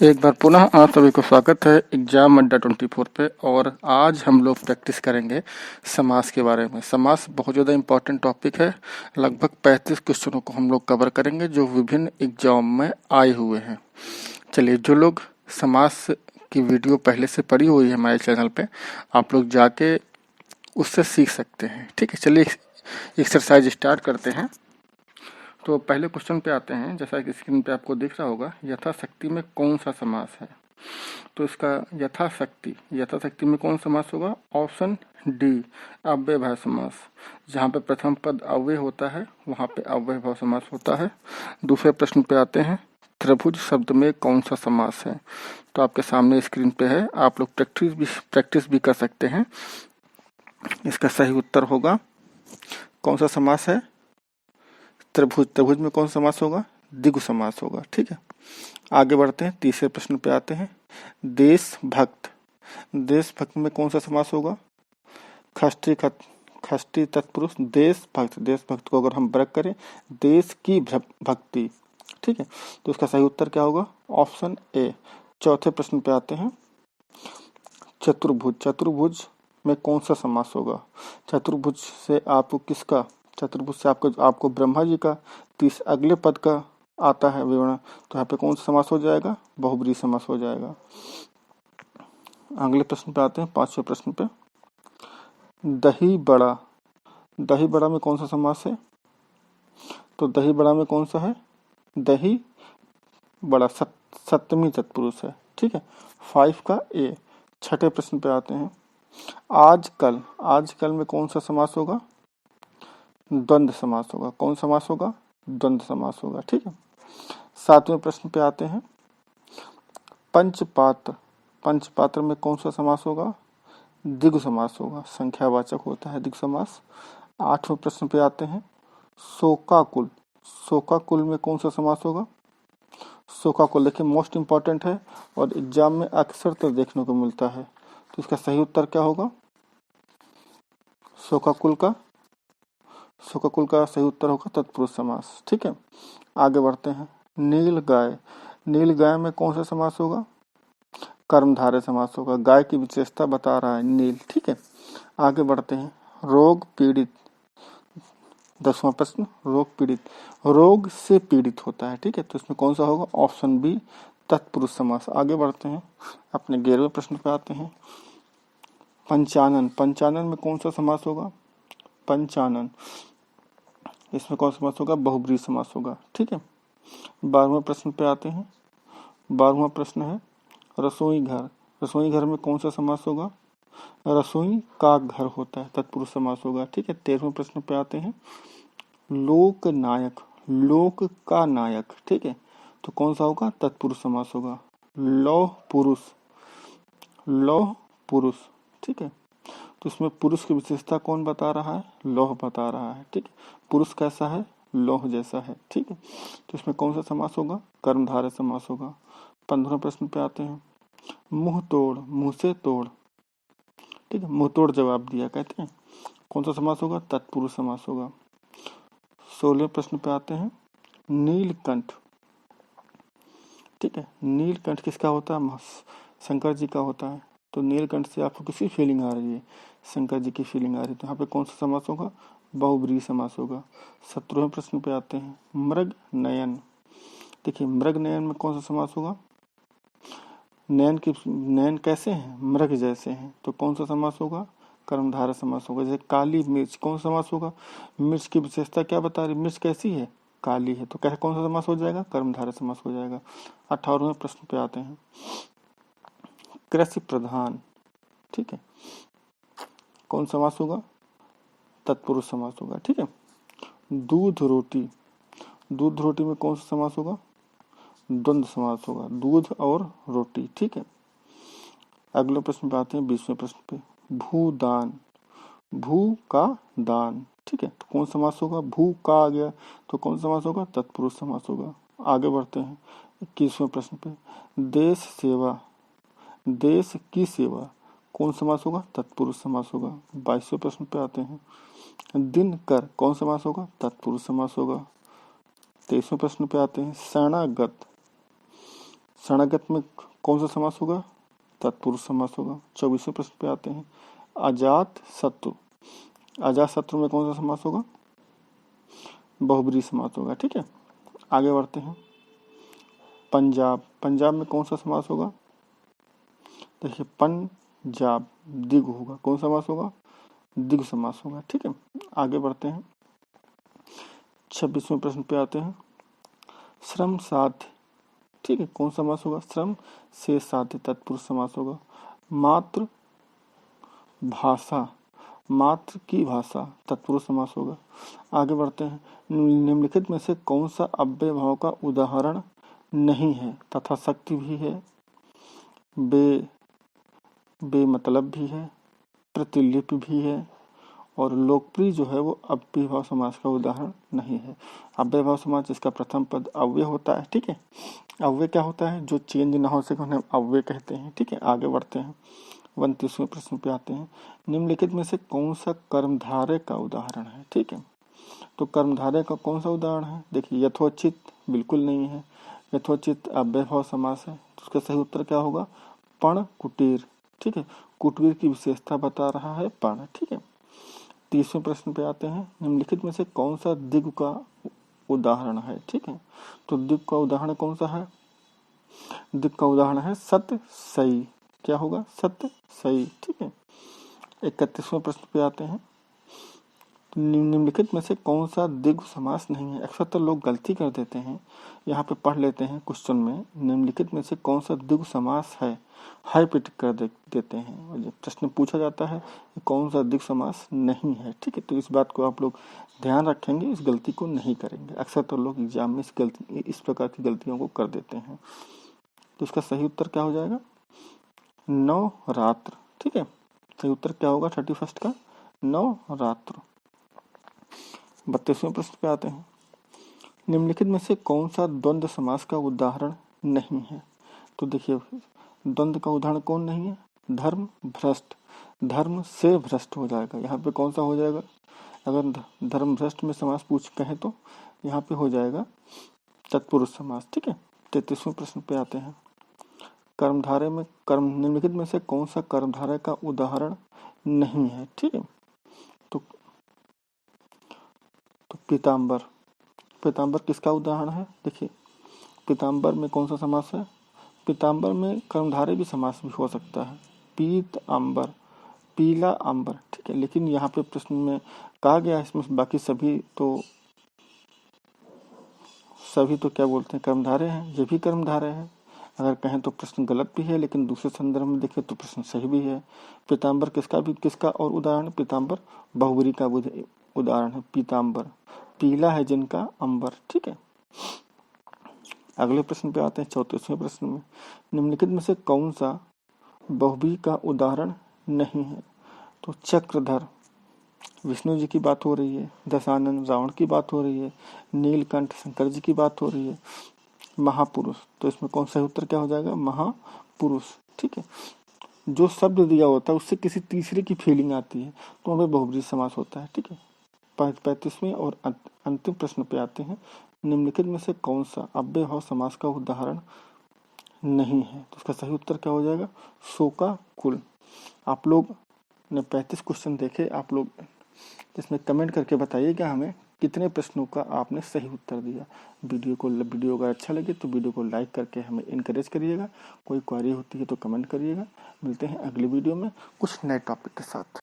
एक बार पुनः आप सभी को स्वागत है एग्जाम अड्डा 24 पे। और आज हम लोग प्रैक्टिस करेंगे समास के बारे में। समास बहुत ज़्यादा इम्पोर्टेंट टॉपिक है। लगभग 35 क्वेश्चनों को हम लोग कवर करेंगे जो विभिन्न एग्जाम में आए हुए हैं। चलिए, जो लोग समास की वीडियो पहले से पड़ी हुई है हमारे चैनल पे, आप लोग जाके उससे सीख सकते हैं। ठीक है, चलिए एक्सरसाइज स्टार्ट करते हैं। तो पहले क्वेश्चन पे आते हैं। जैसा कि स्क्रीन पे आपको दिख रहा होगा, यथाशक्ति में कौन सा समास है। तो इसका यथाशक्ति में कौन समास होगा? ऑप्शन डी, अव्ययभाव समास। जहाँ पे प्रथम पद अव्यय होता है वहाँ पे अव्ययभाव समास होता है। दूसरे प्रश्न पे आते हैं, त्रिभुज शब्द में कौन सा समास है। तो आपके सामने स्क्रीन पे है, आप लोग प्रैक्टिस भी कर सकते हैं। इसका सही उत्तर होगा, कौन सा समास है? त्रिभुज में कौन सा समास होगा? द्विगु समास होगा। ठीक है, आगे बढ़ते हैं। तीसरे प्रश्न पे आते हैं, देशभक्त में कौन सा समास होगा? षष्ठी तत्पुरुष देशभक्त को अगर हम वर्ग करें, देश की भक्ति। ठीक है, तो इसका सही उत्तर क्या होगा? Option A. चौथे प्रश्न पे आते हैं, चतुर्भुज में कौन सा समास होगा? चतुर्भुज से आपको ब्रह्मा जी का अगले पद का आता है विवरण। तो यहाँ पे कौन सा समास हो जाएगा? बहुब्रीहि समास हो जाएगा। अगले प्रश्न पे आते हैं, पांचवें प्रश्न पे, दही बड़ा में कौन सा समास है? तो दही बड़ा में कौन सा है? दही बड़ा सप्तमी तत्पुरुष है। ठीक है, 5 का ए। छठे प्रश्न पे आते हैं, आजकल में कौन सा समास होगा? द्वंद्व समास होगा। कौन समास होगा? द्वंद्व समास होगा। ठीक है, सातवें प्रश्न पे आते हैं, पंचपात्र में कौन सा समास होगा? द्विगु समास होगा, संख्यावाचक होता है द्विगु समास। आठवें प्रश्न पे आते हैं, शोकाकुल में कौन सा समास होगा? शोकाकुल देखिए मोस्ट इंपॉर्टेंट है और एग्जाम में अक्सर तो देखने को मिलता है। तो इसका सही उत्तर क्या होगा? शोकाकुल का सही उत्तर होगा तत्पुरुष समास। ठीक है, आगे बढ़ते हैं, नीलगाय में कौन सा समास होगा? कर्मधारय समास होगा। गाय की विशेषता बता रहा है नील। ठीक है, आगे बढ़ते हैं, रोग पीड़ित। 10वां प्रश्न, रोग से पीड़ित होता है। ठीक है, तो इसमें कौन सा होगा? ऑप्शन बी, तत्पुरुष समास। आगे बढ़ते हैं, अपने 11वें प्रश्न पे आते हैं, पंचानन में कौन सा समास होगा? पंचानन, इसमें कौन सा समास होगा? बहुब्रीहि समास होगा। ठीक है, 12वें प्रश्न पे आते हैं। 12वां प्रश्न है, रसोई घर में कौन सा समास होगा? रसोई का घर होता है, तत्पुरुष समास होगा। ठीक है, 13वें प्रश्न पे आते हैं, लोक का नायक। ठीक है, तो कौन सा होगा? तत्पुरुष समास होगा। लौह पुरुष। ठीक है, तो इसमें पुरुष की विशेषता कौन बता रहा है? लौह बता रहा है। ठीक है, पुरुष कैसा है? लौह जैसा है। ठीक है, तो इसमें कौन सा समास होगा? कर्मधारय समास होगा। 15वें प्रश्न पे आते हैं, मुंह से तोड़। ठीक है, मुंह तोड़ जवाब दिया कहते हैं, कौन सा समास होगा? तत्पुरुष समास होगा। 16वें प्रश्न पे आते हैं, नीलकंठ। ठीक है, नीलकंठ किसका होता है? शंकर जी का होता है। तो नीलकंठ से आपको किसी फीलिंग आ रही है? शंकर जी की फीलिंग आ रही है। तो यहाँ पे कौन सा समास होगा? बहुब्रीहि समास होगा। 17वें प्रश्न पे आते हैं, मृग नयन। देखिए, मृग नयन में कौन सा समास होगा? नयन कैसे हैं? मृग जैसे हैं। तो कौन सा समास होगा? कर्मधारय समास होगा। जैसे काली मिर्च, कौन सा समास होगा? मिर्च की विशेषता क्या बता रही? मिर्च कैसी है? काली है। तो कैसे कौन सा समास हो जाएगा? कर्मधारय समास हो जाएगा। 18वें प्रश्न पे आते हैं, कृषि प्रधान। ठीक है, कौन समास होगा? तत्पुरुष समास होगा। ठीक है, दूध रोटी में कौन सा समास होगा? द्वंद्व समास होगा, दूध और रोटी। ठीक है, अगले प्रश्न पे आते हैं, 20वें प्रश्न पे, भूदान। भू का दान। ठीक है, तो कौन समास होगा? भू का आ गया तो कौन समास होगा? तत्पुरुष समास होगा। आगे बढ़ते हैं, 21वें प्रश्न पे, देश की सेवा। कौन समास होगा? तत्पुरुष समास होगा। 22वें प्रश्न पे आते हैं, दिनकर। कौन समास होगा? तत्पुरुष समास होगा। 23वें प्रश्न पे आते हैं, शरणागत में कौन सा समास होगा? तत्पुरुष समास होगा। 24वें प्रश्न पे आते हैं। अजात शत्रु, अजात शत्रु में कौन सा समास होगा? बहुब्रीहि समास होगा। ठीक है, आगे बढ़ते हैं। पंजाब, पंजाब में कौन सा समास होगा? देखिए पंजाब द्विगु होगा। कौन सा समास होगा? द्विगु समास होगा। ठीक है, आगे बढ़ते हैं। 26वें प्रश्न पे आते हैं। श्रम साध्य, ठीक है, कौन सा समास होगा? श्रम से साध्य तत्पुरुष समास होगा। मातृ भाषा, मातृ की भाषा तत्पुरुष समास होगा। आगे बढ़ते हैं। निम्नलिखित में से कौन सा अव्यय भाव का उदाहरण नहीं है? तथा शक्ति भी है, बेमतलब भी है, प्रतिलिपि भी है और लोकप्रिय जो है वो अव्यय भाव समास का उदाहरण नहीं है। अव्यय भाव समास जिसका प्रथम पद अव्यय होता है। ठीक है, अव्यय क्या होता है? जो चेंज ना हो सके उन्हें अव्यय कहते हैं। ठीक है, आगे बढ़ते हैं। 29वें प्रश्न पे आते हैं। निम्नलिखित में से कौन सा कर्मधारय का उदाहरण है? ठीक है, तो कर्मधारय का कौन सा उदाहरण है? देखिए यथोचित बिल्कुल नहीं है, यथोचित अव्यय भाव समास है। तो उसका सही उत्तर क्या होगा? पण कुटीर। ठीक है, कुटीर की विशेषता बता रहा है पण। ठीक है, 30वें प्रश्न पे आते हैं। निम्नलिखित में से कौन सा दिग् का उदाहरण है? ठीक है, तो दिग् का उदाहरण कौन सा है? दिग् का उदाहरण है सत्य सई। क्या होगा? सत्य सई। ठीक है, 31वें प्रश्न पे आते हैं। निम्नलिखित में से कौन सा द्विगु समास नहीं है? अक्सर तो लोग गलती कर देते हैं, यहाँ पे पढ़ लेते हैं क्वेश्चन में, निम्नलिखित में से कौन सा द्विगु समास है, हाई पे टिक कर देते हैं। और जब प्रश्न पूछा जाता है कि कौन सा द्विगु समास नहीं है, ठीक है, तो इस बात को आप लोग ध्यान रखेंगे, इस गलती को नहीं करेंगे। अक्सर तो लोग एग्जाम में इस प्रकार की गलतियों को कर देते हैं। तो इसका सही उत्तर क्या हो जाएगा? नवरात्र। ठीक है, सही उत्तर क्या होगा 31 का? नवरात्र। 32वें प्रश्न पे आते हैं। निम्नलिखित में से कौन सा द्वंद्व समास का उदाहरण नहीं है? तो देखिए द्वंद्व का उदाहरण कौन नहीं है? धर्म भ्रष्ट, धर्म से भ्रष्ट हो जाएगा। यहाँ पे कौन सा हो जाएगा? अगर धर्म भ्रष्ट में समास पूछ कहें तो यहाँ पे हो जाएगा तत्पुरुष समास। ठीक है, 33वें प्रश्न पे आते हैं। कर्मधारय में निम्नलिखित में से कौन सा कर्मधारय का उदाहरण नहीं है? ठीक है, तो पीताम्बर, पीताम्बर किसका उदाहरण है? देखिए पीताम्बर में कौन सा समास है? पीताम्बर में कर्मधारय भी समास भी हो सकता है। पीत अंबर, पीला अंबर। ठीक है, लेकिन यहाँ पे प्रश्न में कहा गया है इसमें बाकी सभी तो क्या बोलते हैं? कर्मधारय हैं, ये भी कर्मधारय है। अगर कहें तो प्रश्न गलत भी है, लेकिन दूसरे संदर्भ में देखें तो प्रश्न सही भी है। पीताम्बर किसका और उदाहरण? पीताम्बर बहुब्रीहि का उदाहरण है। पीताम्बर पीला है जिनका अंबर। ठीक है, अगले प्रश्न पे आते हैं। 34वें प्रश्न में निम्नलिखित में से कौन सा बहुब्रीहि का उदाहरण नहीं है? तो चक्रधर, विष्णु जी की बात हो रही है। दशानन रावण की बात हो रही है। नीलकंठ शंकर जी की बात हो रही है। महापुरुष, तो इसमें कौन सा उत्तर क्या हो जाएगा? महापुरुष। ठीक है, जो शब्द दिया होता है उससे किसी तीसरे की फीलिंग आती है तो हमें बहुब्रीहि समास होता है। ठीक है, 35वें और अंतिम प्रश्न पे आते हैं। निम्नलिखित में से कौन सा अव्यय भाव समास का उदाहरण नहीं है? तो उसका सही उत्तर क्या हो जाएगा? शोकाकुल। आप लोग ने 35 क्वेश्चन देखे, आप लोग इसमें कमेंट करके बताइएगा हमें कितने प्रश्नों का आपने सही उत्तर दिया। वीडियो अगर अच्छा लगे तो वीडियो को लाइक करके हमें इनकरेज करिएगा। कोई क्वेरी होती है तो कमेंट करिएगा। मिलते हैं अगली वीडियो में कुछ नए टॉपिक के साथ।